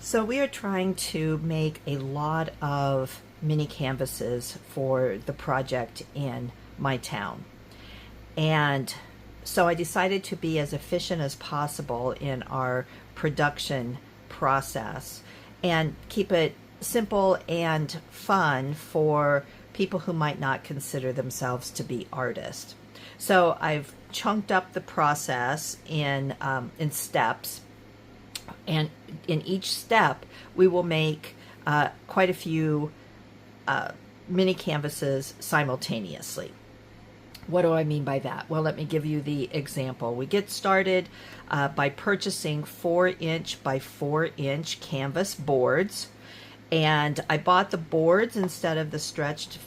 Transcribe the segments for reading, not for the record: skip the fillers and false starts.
So we are trying to make a lot of mini canvases for the project in my town. And so I decided to be as efficient as possible in our production process and keep it simple and fun for people who might not consider themselves to be artists. So I've chunked up the process in steps, and in each step we will make quite a few mini canvases simultaneously. What do I mean by that? Well, let me give you the example. We get started by purchasing 4-inch by 4-inch canvas boards, and I bought the boards instead of the stretched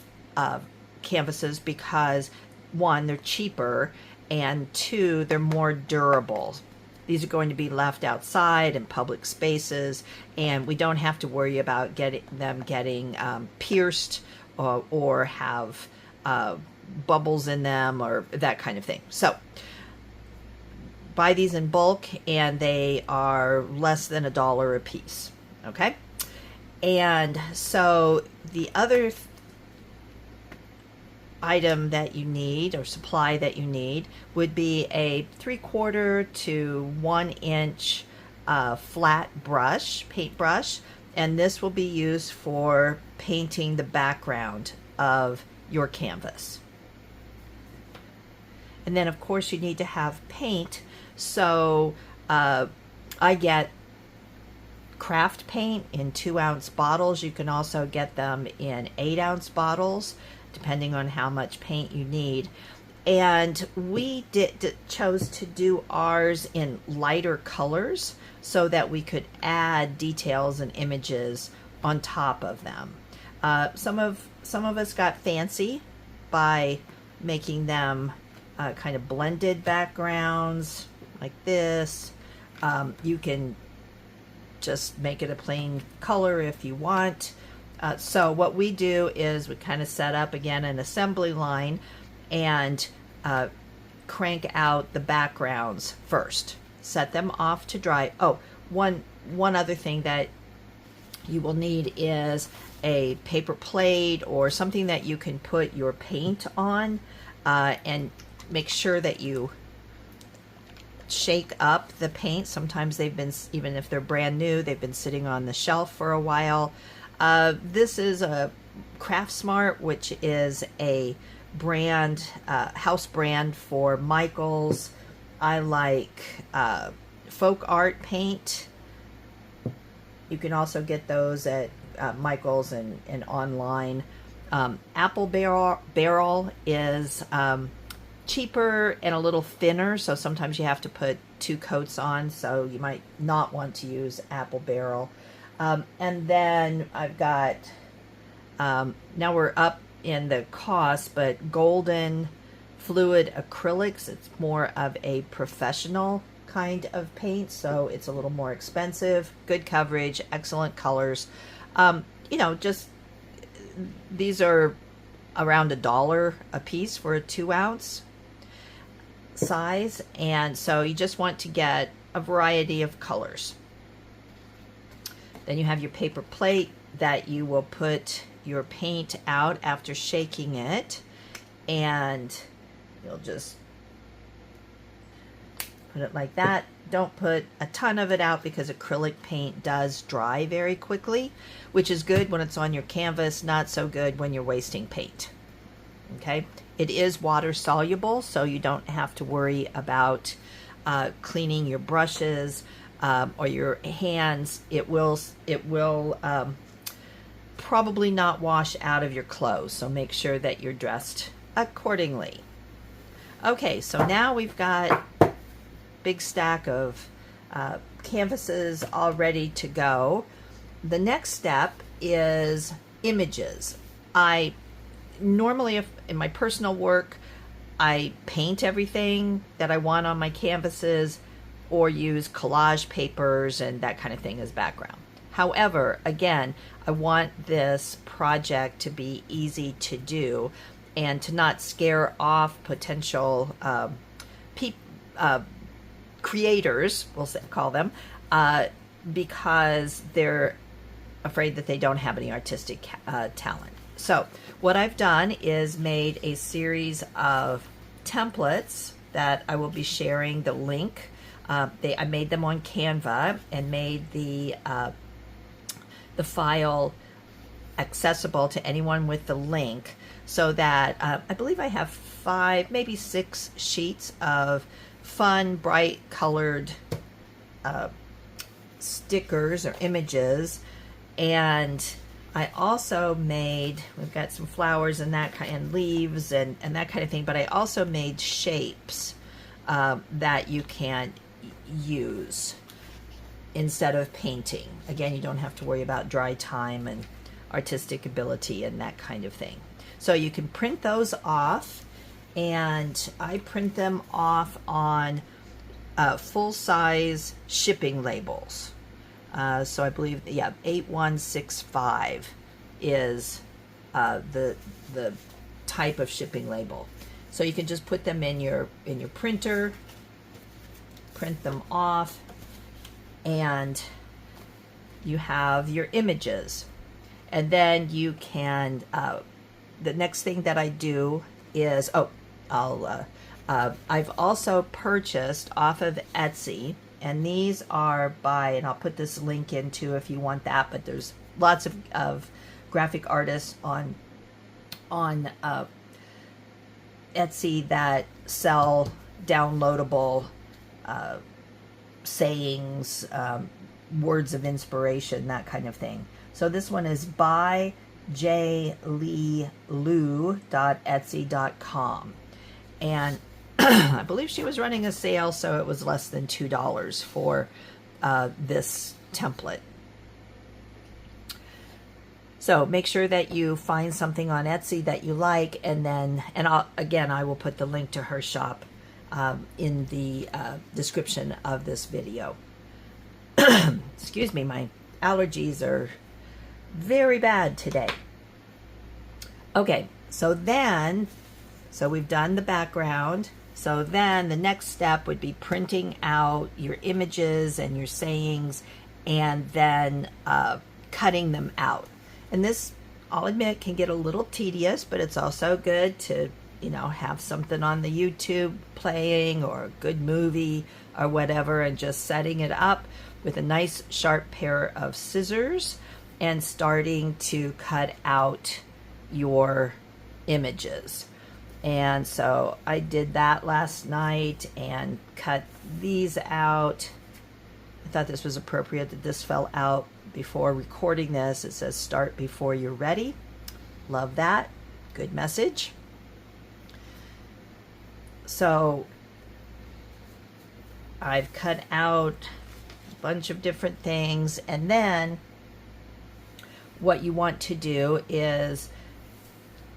canvases because, one, they're cheaper, and two, they're more durable. These are going to be left outside in public spaces, and we don't have to worry about getting pierced or have bubbles in them or that kind of thing. So buy these in bulk, and they are less than $1 a piece. Okay, and so the other item that you need, or supply that you need, would be a 3/4 to 1-inch flat brush, paintbrush, and this will be used for painting the background of your canvas. And then of course you need to have paint, so I get craft paint in 2-ounce bottles. You can also get them in 8-ounce bottles, depending on how much paint you need. And we chose to do ours in lighter colors so that we could add details and images on top of them. Some of us got fancy by making them kind of blended backgrounds like this. You can just make it a plain color if you want. So what we do is we kind of set up again an assembly line and crank out the backgrounds first. Set them off to dry. Oh, one other thing that you will need is a paper plate or something that you can put your paint on, and make sure that you shake up the paint. Sometimes they've been, even if they're brand new, they've been sitting on the shelf for a while. This is a Craftsmart, which is a brand, house brand for Michaels. I like Folk Art paint. You can also get those at Michaels and online. Apple Barrel is cheaper and a little thinner, so sometimes you have to put 2 coats on, so you might not want to use Apple Barrel. And then I've got, now we're up in the cost, but Golden Fluid Acrylics. It's more of a professional kind of paint, so it's a little more expensive. Good coverage, excellent colors. You know, just these are around $1 a piece for a 2-ounce size, and so you just want to get a variety of colors. Then you have your paper plate that you will put your paint out after shaking it, and you'll just put it like that. Don't put a ton of it out because acrylic paint does dry very quickly, which is good when it's on your canvas, not so good when you're wasting paint. Okay, it is water soluble, so you don't have to worry about cleaning your brushes or your hands. It will probably not wash out of your clothes, so make sure that you're dressed accordingly. Okay, so now we've got a big stack of canvases all ready to go. The next step is images. Normally, if in my personal work, I paint everything that I want on my canvases or use collage papers and that kind of thing as background. However, again, I want this project to be easy to do and to not scare off potential creators, we'll call them, because they're afraid that they don't have any artistic talent. So what I've done is made a series of templates that I will be sharing the link. I made them on Canva and made the file accessible to anyone with the link, so that I believe I have 5, maybe 6 sheets of fun, bright colored stickers or images. And I also made, we've got some flowers and that kind, and leaves and that kind of thing, but I also made shapes that you can use instead of painting. Again, you don't have to worry about dry time and artistic ability and that kind of thing. So you can print those off, and I print them off on full-size shipping labels. So I believe, yeah, 8165 is the type of shipping label. So you can just put them in your printer, print them off, and you have your images. And then you can, the next thing that I do is, I've also purchased off of Etsy, and these are by, and I'll put this link into if you want that, but there's lots of graphic artists on Etsy that sell downloadable sayings, words of inspiration, that kind of thing. So this one is by jleeloo.etsy.com. And I believe she was running a sale, so it was less than $2 for this template. So make sure that you find something on Etsy that you like, and then, I will put the link to her shop in the description of this video. Excuse me, my allergies are very bad today. Okay, so we've done the background. So then the next step would be printing out your images and your sayings, and then cutting them out. And this, I'll admit, can get a little tedious, but it's also good to, have something on the YouTube playing, or a good movie or whatever, and just setting it up with a nice sharp pair of scissors and starting to cut out your images. And so I did that last night and cut these out. I thought this was appropriate that this fell out before recording this. It says start before you're ready. Love that. Good message. So I've cut out a bunch of different things, and then what you want to do is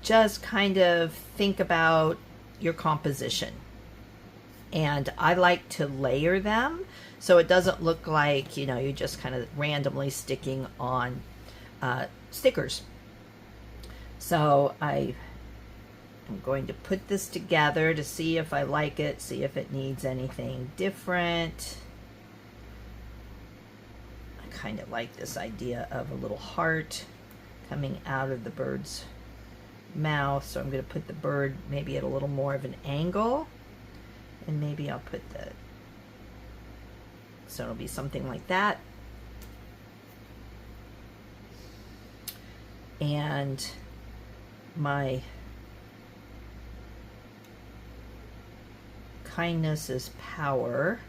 just kind of think about your composition. And I like to layer them so it doesn't look like, you're just kind of randomly sticking on stickers. So I'm going to put this together to see if I like it, see if it needs anything different. I kind of like this idea of a little heart coming out of the bird's mouth, so I'm going to put the bird maybe at a little more of an angle, and maybe I'll put so it'll be something like that. And my kindness is power,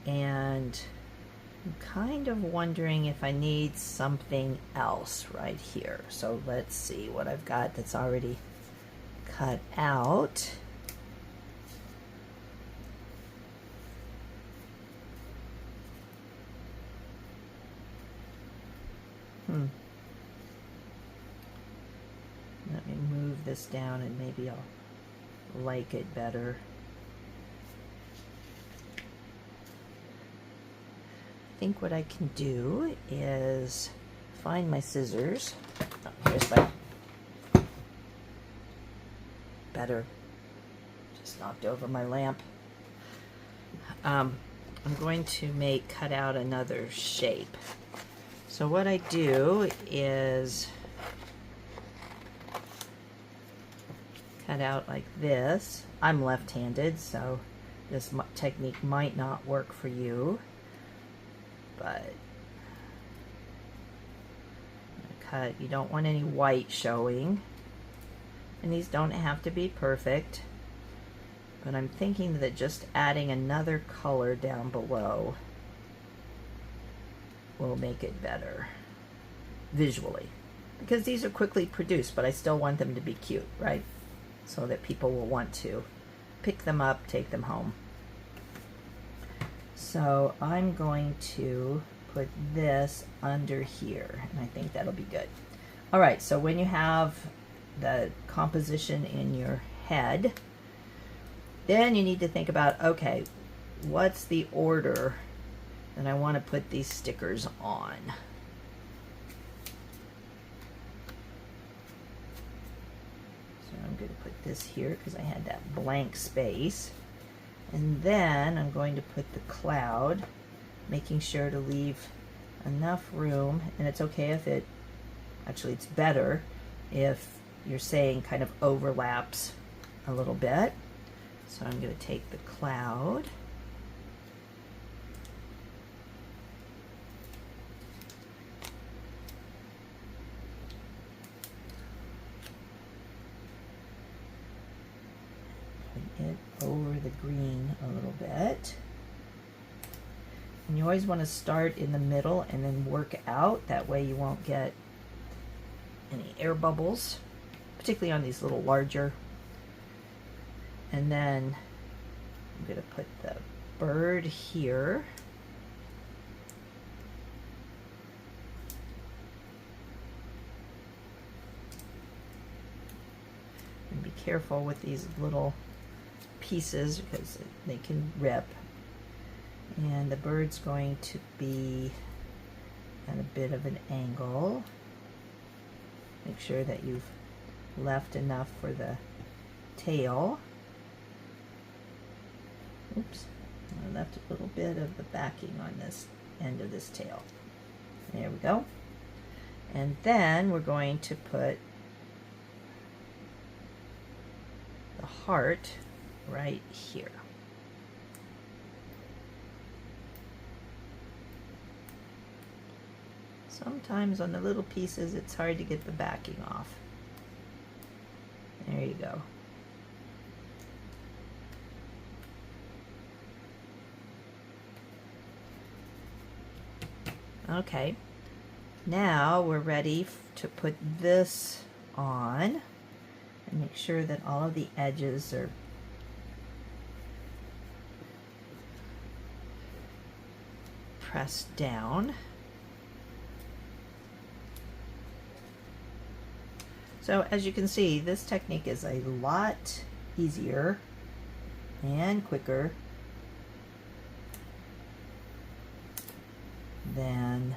and I'm kind of wondering if I need something else right here. So let's see what I've got that's already cut out. Let me move this down and maybe I'll like it better. I think what I can do is find my scissors. Oh, here's my better. Just knocked over my lamp. I'm going to cut out another shape. So what I do is cut out like this. I'm left-handed, so this technique might not work for you, but cut. You don't want any white showing, and these don't have to be perfect, but I'm thinking that just adding another color down below will make it better visually, because these are quickly produced, but I still want them to be cute, right? So that people will want to pick them up, take them home. So I'm going to put this under here, and I think that'll be good. All right, so when you have the composition in your head, then you need to think about, okay, what's the order that I want to put these stickers on? So I'm going to put this here because I had that blank space. And then I'm going to put the cloud, making sure to leave enough room, and it's okay if it, actually it's better if you're saying kind of overlaps a little bit. So I'm going to take the cloud, put it over the green a little bit. And you always want to start in the middle and then work out. That way you won't get any air bubbles, particularly on these little larger. And then I'm going to put the bird here. And be careful with these little pieces because they can rip. And the bird's going to be at a bit of an angle. Make sure that you've left enough for the tail. Oops, I left a little bit of the backing on this end of this tail. There we go. And then we're going to put the heart right here. Sometimes on the little pieces it's hard to get the backing off. There you go. Okay, now we're ready to put this on and make sure that all of the edges are pressed down. So as you can see, this technique is a lot easier and quicker than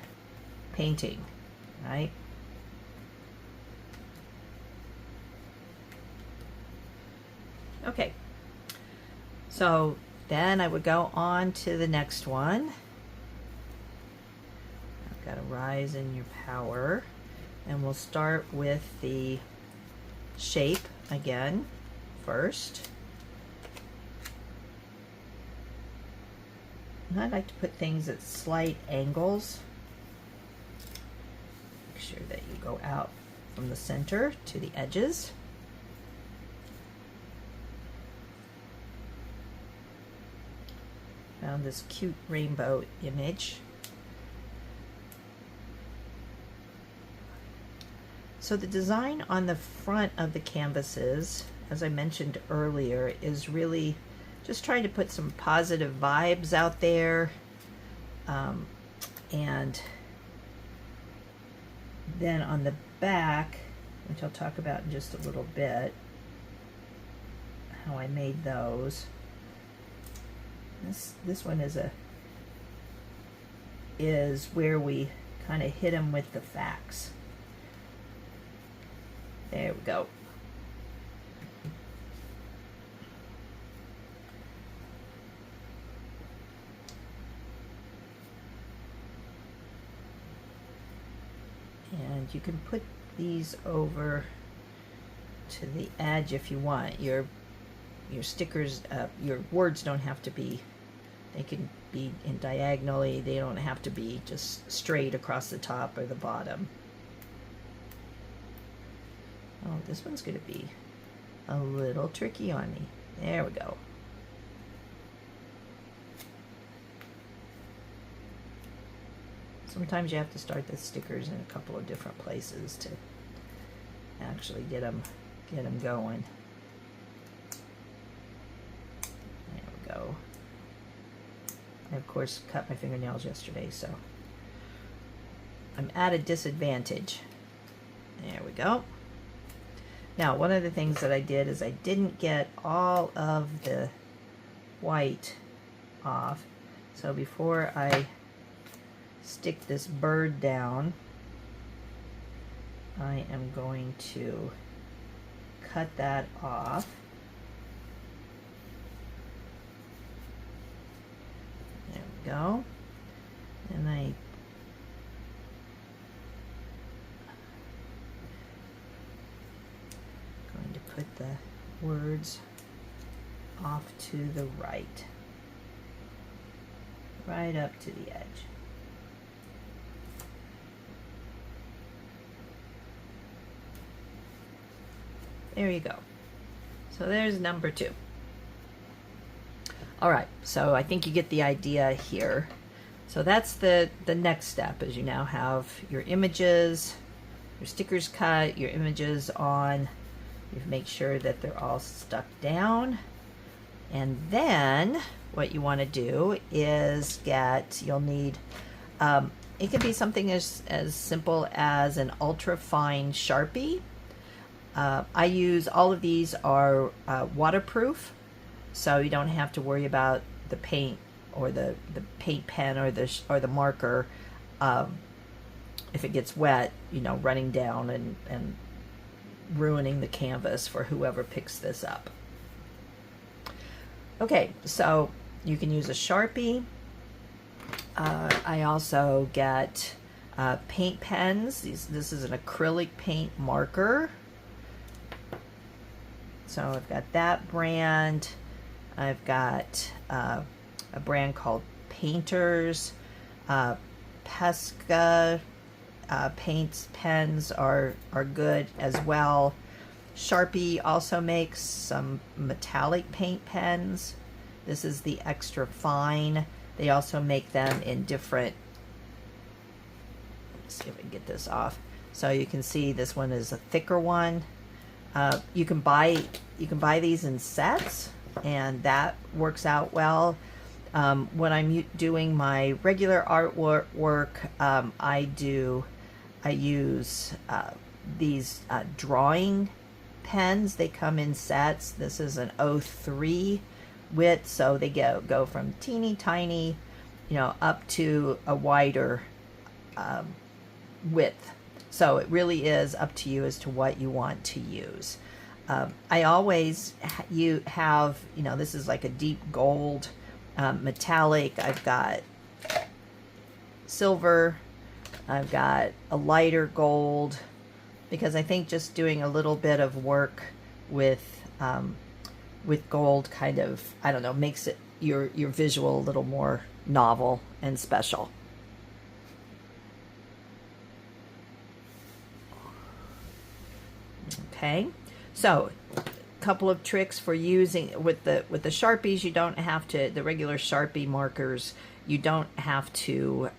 painting, right? Okay, so then I would go on to the next one. I've got to rise in your power. And we'll start with the shape again first. And I like to put things at slight angles. Make sure that you go out from the center to the edges. Found this cute rainbow image. So the design on the front of the canvases, as I mentioned earlier, is really just trying to put some positive vibes out there. And then on the back, which I'll talk about in just a little bit, how I made those. This one is where we kind of hit them with the facts. There we go. And you can put these over to the edge if you want. Your stickers, your words don't have to be, they can be in diagonally, they don't have to be just straight across the top or the bottom. Oh, this one's going to be a little tricky on me. There we go. Sometimes you have to start the stickers in a couple of different places to actually get them going. There we go. I of course cut my fingernails yesterday, so I'm at a disadvantage. There we go. Now, one of the things that I did is I didn't get all of the white off. So before I stick this bird down, I am going to cut that off. There we go. And I going to put the words off to the right up to the edge. There you go. So there's number 2. All right, so I think you get the idea here. So that's the next step, is you now have your images, your stickers cut, your images on. You make sure that they're all stuck down. And then what you want to do is you'll need, it can be something as simple as an ultra fine Sharpie. I use, all of these are waterproof, so you don't have to worry about the paint or the paint pen or the marker, if it gets wet, running down and ruining the canvas for whoever picks this up. Okay, so you can use a Sharpie. I also get paint pens. This is an acrylic paint marker. So I've got that brand. I've got a brand called Painters. Pesca paints pens are good as well. Sharpie also makes some metallic paint pens. This is the extra fine. They also make them in different, let's see if I can get this off. So you can see this one is a thicker one. You can buy these in sets, and that works out well. When I'm doing my regular artwork, I use these drawing pens. They come in sets. This is an 03 width, so they go from teeny tiny, up to a wider width. So it really is up to you as to what you want to use. I always have, this is like a deep gold, metallic. I've got silver. I've got a lighter gold, because I think just doing a little bit of work with gold kind of, I don't know, makes it your visual a little more novel and special. Okay, so a couple of tricks for using with the Sharpies. You don't have to, the regular Sharpie markers, you don't have to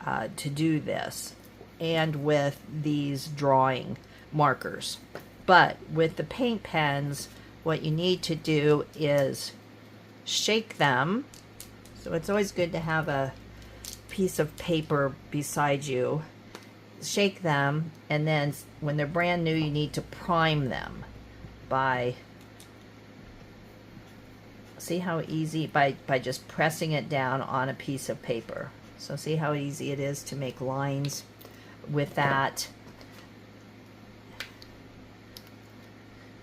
do this, and with these drawing markers. But with the paint pens, what you need to do is shake them. So it's always good to have a piece of paper beside you. Shake them, and then when they're brand new, you need to prime them by, see how easy, by just pressing it down on a piece of paper. So see how easy it is to make lines with that.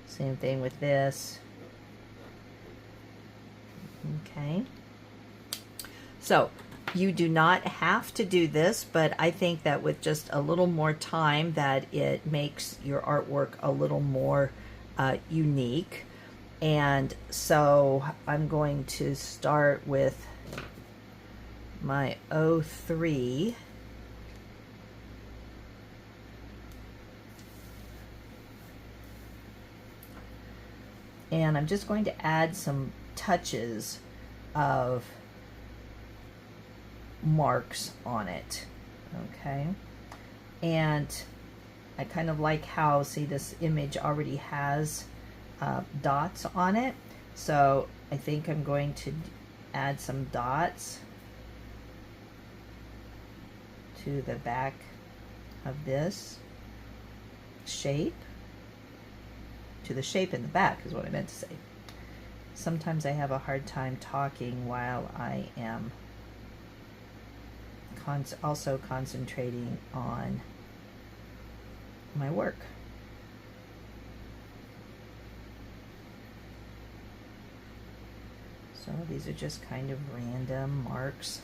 Same thing with this. Okay. So You do not have to do this, but I think that with just a little more time that it makes your artwork a little more unique. And so I'm going to start with my 03. And I'm just going to add some touches of marks on it. Okay. And I kind of like how, see, this image already has dots on it. So I think I'm going to add some dots to the back of this shape. To the shape in the back is what I meant to say. Sometimes I have a hard time talking while I am also concentrating on my work. So these are just kind of random marks.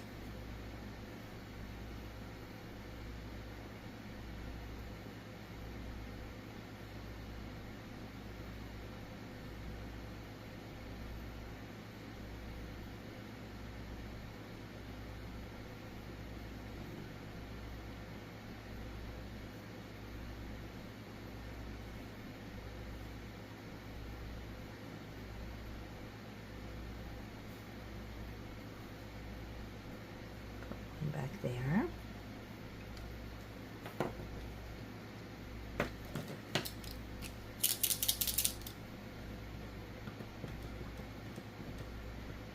Back there.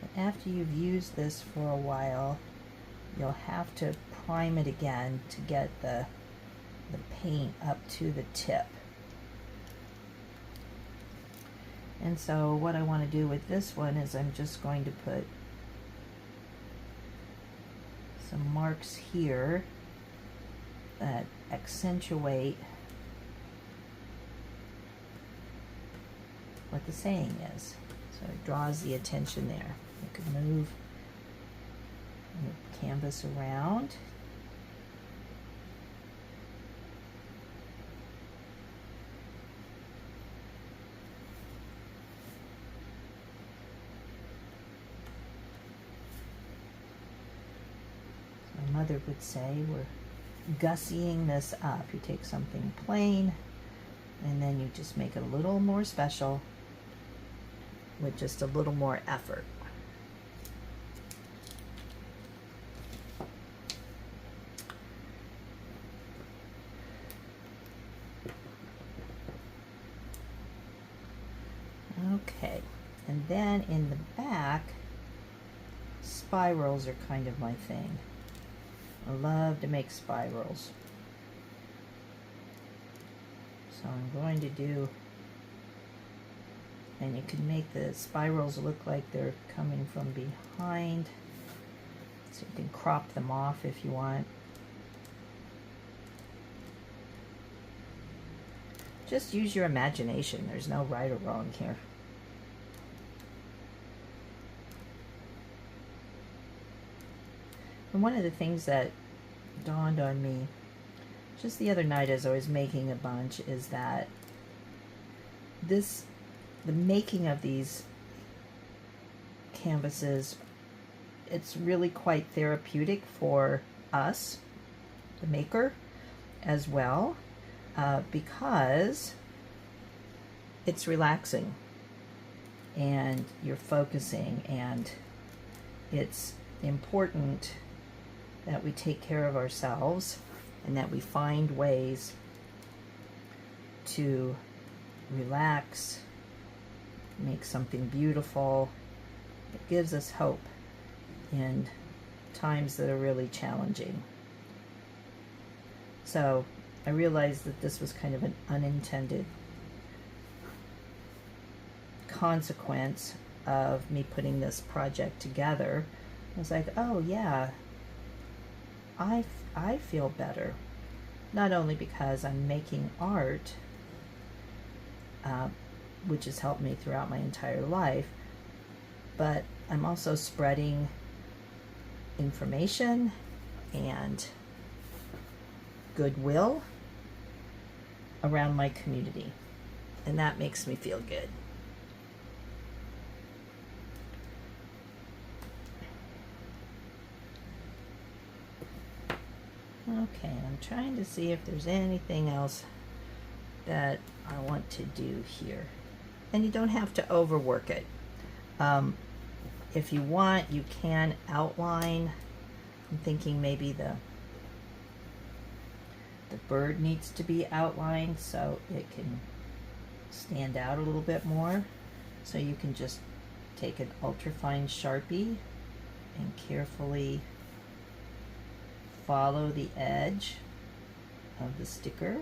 And after you've used this for a while, you'll have to prime it again to get the paint up to the tip. And so what I want to do with this one is I'm just going to put some marks here that accentuate what the saying is. So it draws the attention there. You can move the canvas around. My mother would say we're gussying this up. You take something plain and then you just make it a little more special with just a little more effort. Okay, and then in the back, spirals are kind of my thing. I love to make spirals. So I'm going to do, and you can make the spirals look like they're coming from behind. So you can crop them off if you want. Just use your imagination. There's no right or wrong here. And one of the things that dawned on me just the other night as I was making a bunch is that the making of these canvases, it's really quite therapeutic for us, the maker, as well, because it's relaxing and you're focusing, and it's important that we take care of ourselves and that we find ways to relax, make something beautiful. It gives us hope in times that are really challenging. So I realized that this was kind of an unintended consequence of me putting this project together. I was like, oh yeah, I feel better, not only because I'm making art, which has helped me throughout my entire life, but I'm also spreading information and goodwill around my community. And that makes me feel good. Okay, I'm trying to see if there's anything else that I want to do here. And you don't have to overwork it. If you want, you can outline. I'm thinking maybe the bird needs to be outlined so it can stand out a little bit more. So you can just take an ultrafine Sharpie and carefully follow the edge of the sticker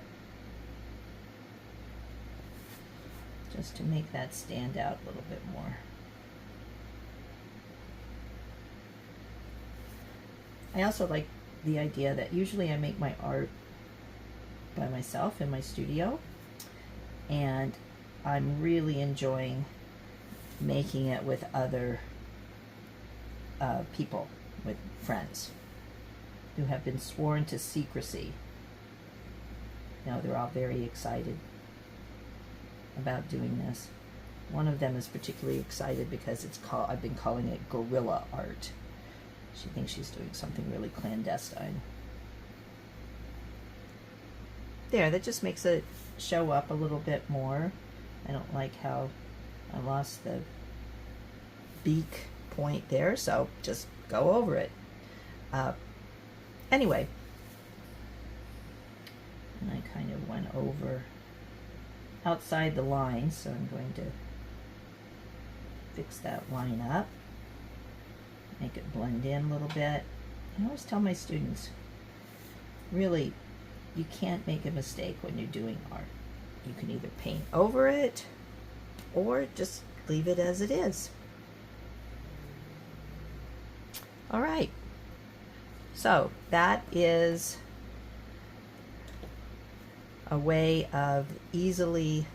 just to make that stand out a little bit more. I also like the idea that usually I make my art by myself in my studio, and I'm really enjoying making it with other people, with friends who have been sworn to secrecy. Now they're all very excited about doing this. One of them is particularly excited because I've been calling it guerrilla art. She thinks she's doing something really clandestine. There, that just makes it show up a little bit more. I don't like how I lost the beak point there, so just go over it. Anyway, and I kind of went over outside the line, so I'm going to fix that line up, make it blend in a little bit. I always tell my students, really, you can't make a mistake when you're doing art. You can either paint over it or just leave it as it is. All right. So that is a way of easily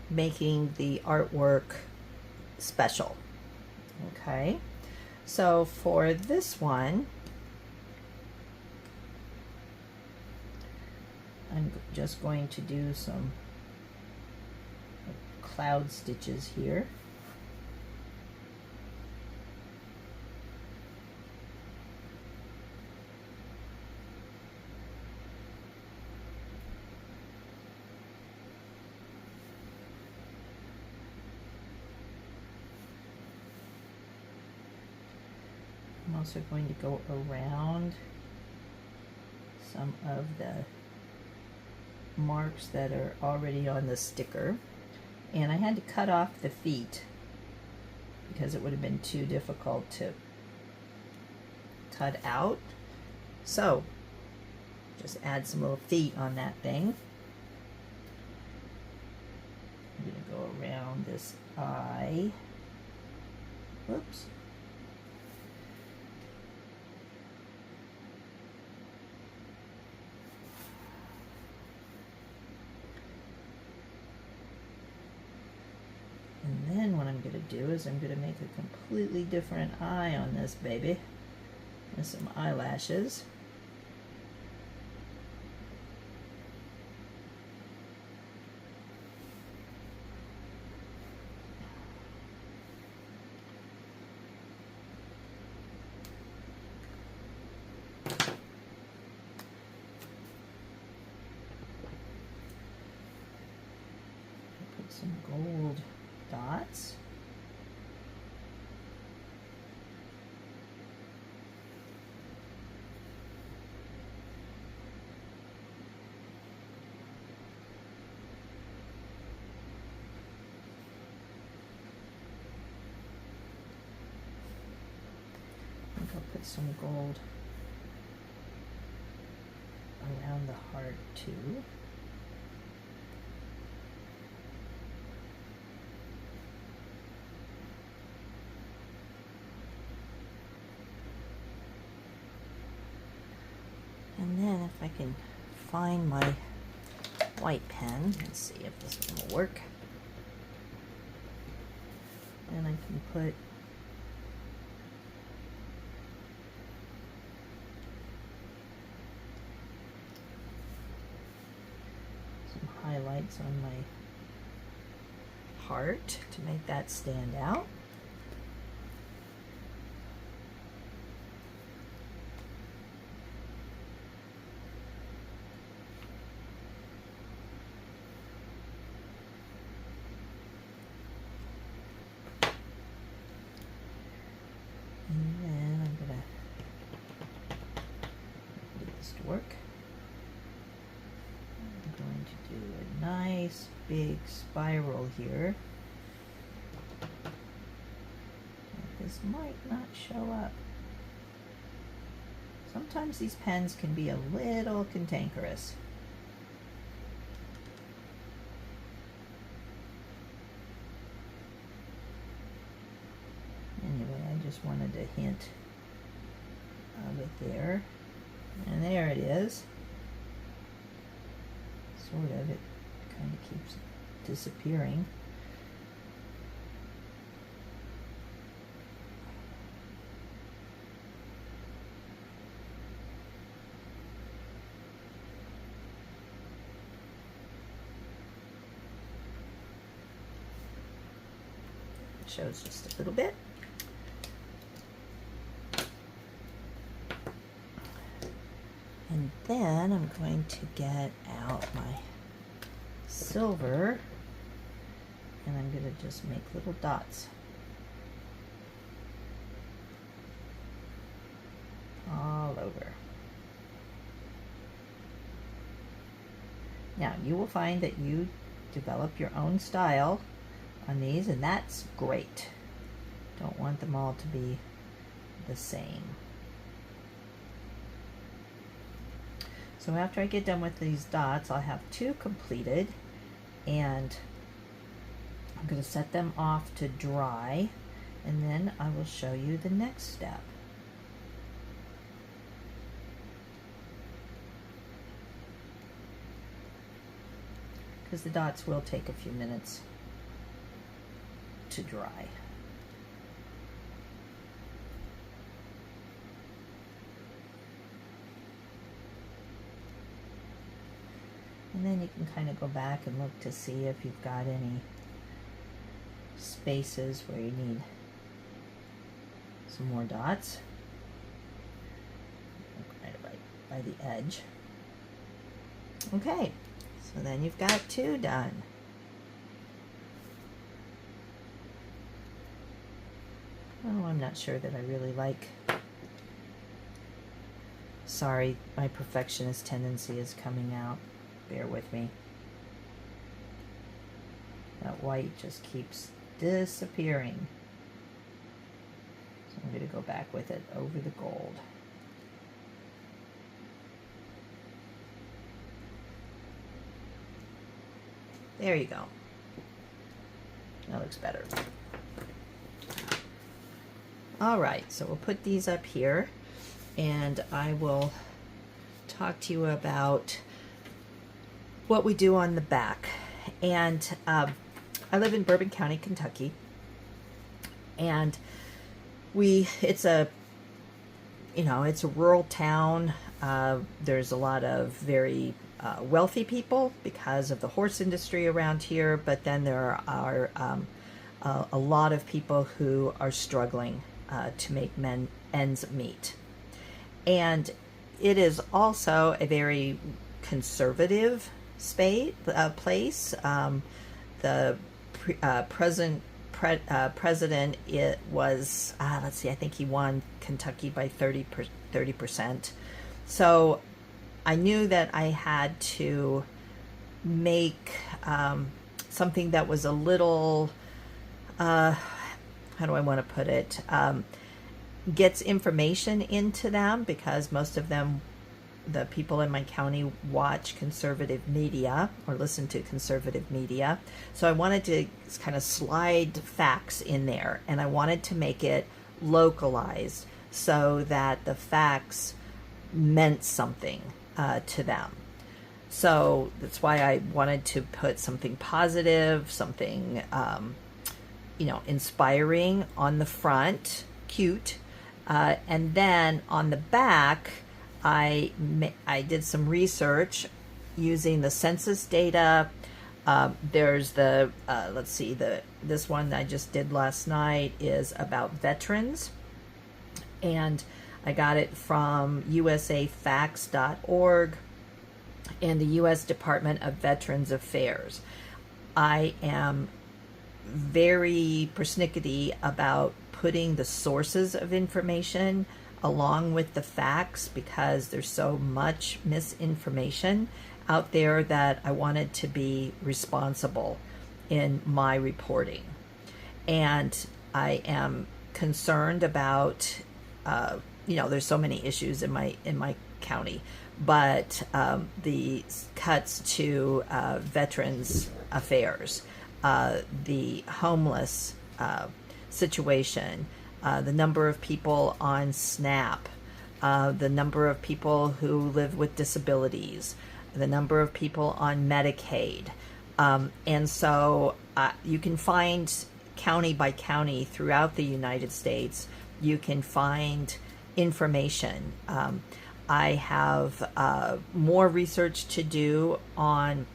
making the artwork special. Okay, so for this one, I'm just going to do some cloud stitches here. I'm also going to go around some of the marks that are already on the sticker, and I had to cut off the feet because it would have been too difficult to cut out. So just add some little feet on that thing. I'm going to go around this eye. Whoops. And then what I'm going to do is I'm going to make a completely different eye on this baby with some eyelashes. Put some gold dots. I think I'll put some gold around the heart too. And then if I can find my white pen, let's see if this one will work. And I can put some highlights on my heart to make that stand out. And then I'm going to get this to work. I'm going to do a nice big spiral here. This might not show up. Sometimes these pens can be a little cantankerous. Anyway, I just wanted a hint of it there. And there it is. Sort of. It kind of keeps disappearing. Shows just a little bit. And then I'm going to get out my silver and I'm going to just make little dots all over. Now you will find that you develop your own style on these, and that's great. Don't want them all to be the same. So after I get done with these dots, I'll have two completed, and I'm going to set them off to dry, and then I will show you the next step. Because the dots will take a few minutes to dry. And then you can kind of go back and look to see if you've got any spaces where you need some more dots. Right by the edge. Okay, so then you've got two done. Oh, I'm not sure that I really like. Sorry, my perfectionist tendency is coming out. Bear with me. That white just keeps disappearing. So I'm going to go back with it over the gold. There you go. That looks better. All right, so we'll put these up here, and I will talk to you about what we do on the back. And I live in Bourbon County, Kentucky, and it's a rural town. There's a lot of very wealthy people because of the horse industry around here, but then there are a lot of people who are struggling to make ends meet. And it is also a very conservative place. The president, it was, let's see, I think he won Kentucky by 30%. So I knew that I had to make something that was a little, how do I want to put it, gets information into them, because most of them, the people in my county, watch conservative media or listen to conservative media. So I wanted to kind of slide facts in there, and I wanted to make it localized so that the facts meant something to them. So that's why I wanted to put something positive, something inspiring on the front, cute. And then on the back, I did some research using the census data. There's the, let's see, this one I just did last night is about veterans. And I got it from usafacts.org and the U.S. Department of Veterans Affairs. I am very persnickety about putting the sources of information along with the facts because there's so much misinformation out there that I wanted to be responsible in my reporting. And I am concerned about, there's so many issues in my county, but the cuts to Veterans Affairs, the homeless situation, the number of people on SNAP, the number of people who live with disabilities, the number of people on Medicaid. And so you can find county by county throughout the United States, you can find information. I have more research to do on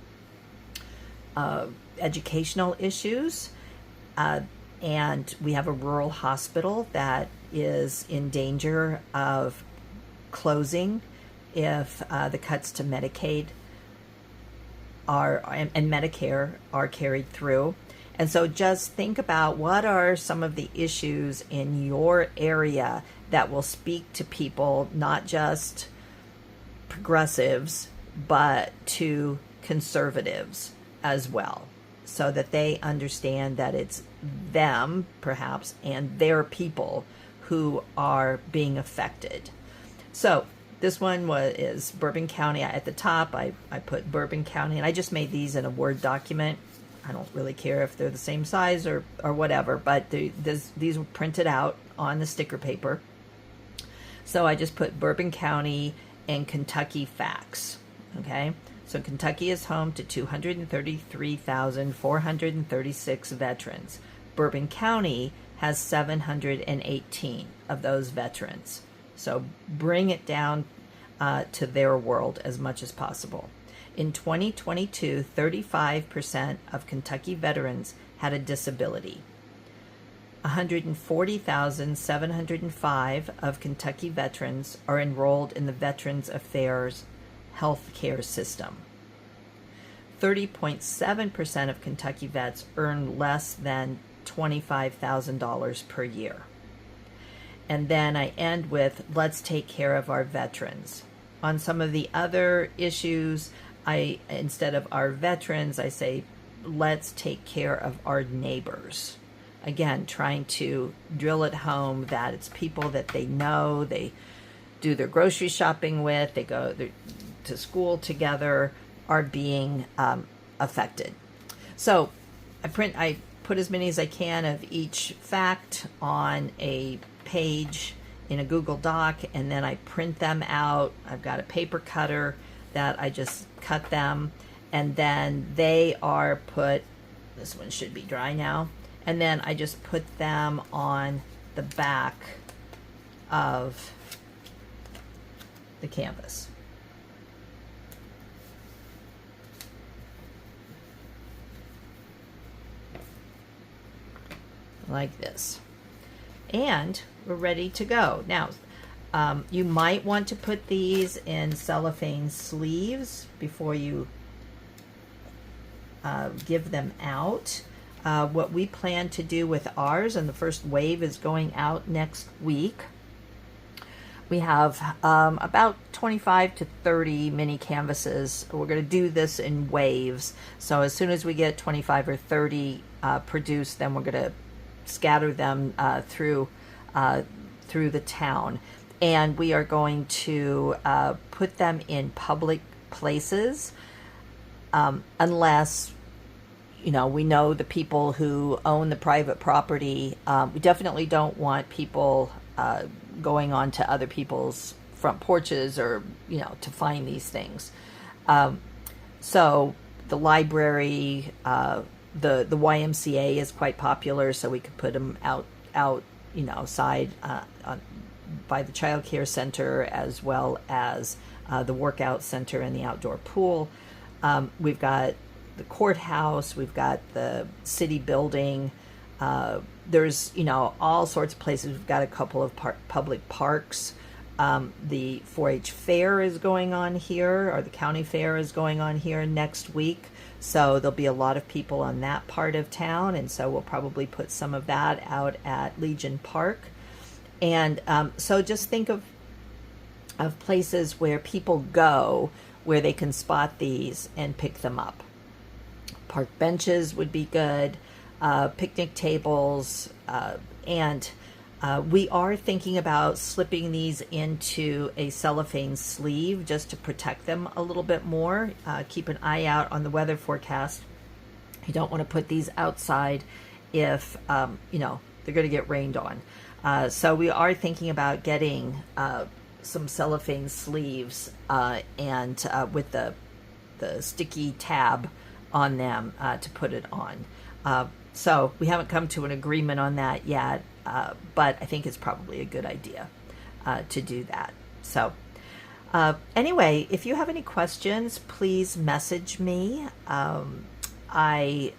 educational issues. And we have a rural hospital that is in danger of closing if the cuts to Medicaid and Medicare are carried through. And so just think about what are some of the issues in your area that will speak to people, not just progressives, but to conservatives as well, so that they understand that it's them, perhaps, and their people who are being affected. So this one is Bourbon County. At the top, I put Bourbon County, and I just made these in a Word document. I don't really care if they're the same size or whatever, but these were printed out on the sticker paper. So I just put Bourbon County and Kentucky facts, okay? So Kentucky is home to 233,436 veterans. Bourbon County has 718 of those veterans. So bring it down to their world as much as possible. In 2022, 35% of Kentucky veterans had a disability. 140,705 of Kentucky veterans are enrolled in the Veterans Affairs health care system. 30.7% of Kentucky vets earn less than $25,000 per year. And then I end with, let's take care of our veterans. On some of the other issues, instead of our veterans, I say, let's take care of our neighbors. Again, trying to drill it home that it's people that they know, they do their grocery shopping with, they go to school together, are being affected. So I put as many as I can of each fact on a page in a Google Doc, and then I print them out. I've got a paper cutter that I just cut them, and then they are put, this one should be dry now, and then I just put them on the back of the canvas. Like this. And we're ready to go. Now, you might want to put these in cellophane sleeves before you give them out. What we plan to do with ours, and the first wave is going out next week. We have about 25 to 30 mini canvases. We're going to do this in waves. So as soon as we get 25 or 30 produced, then we're going to scatter them through the town. And we are going to put them in public places unless we know the people who own the private property. We definitely don't want people going on to other people's front porches or, to find these things. So the library, the YMCA is quite popular, so we could put them out side by the child care center, as well as the workout center and the outdoor pool. We've got the courthouse, we've got the city building. There's all sorts of places. We've got a couple of public parks. The 4-H fair is going on here, or the county fair is going on here next week. So there'll be a lot of people on that part of town, and so we'll probably put some of that out at Legion Park. And so just think of places where people go where they can spot these and pick them up. Park benches would be good, picnic tables, and we are thinking about slipping these into a cellophane sleeve just to protect them a little bit more. Keep an eye out on the weather forecast. You don't want to put these outside if, they're going to get rained on. So we are thinking about getting some cellophane sleeves and with the sticky tab on them to put it on. So we haven't come to an agreement on that yet, but I think it's probably a good idea to do that. So anyway, if you have any questions, please message me. I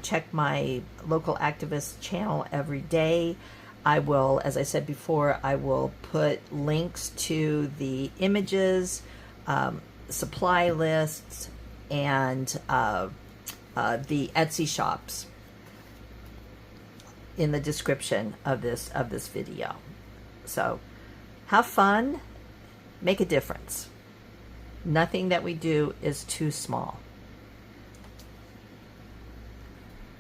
check my local activist channel every day. I will, as I said before, I will put links to the images, supply lists, and the Etsy shops in the description of this video. So have fun, make a difference. Nothing that we do is too small.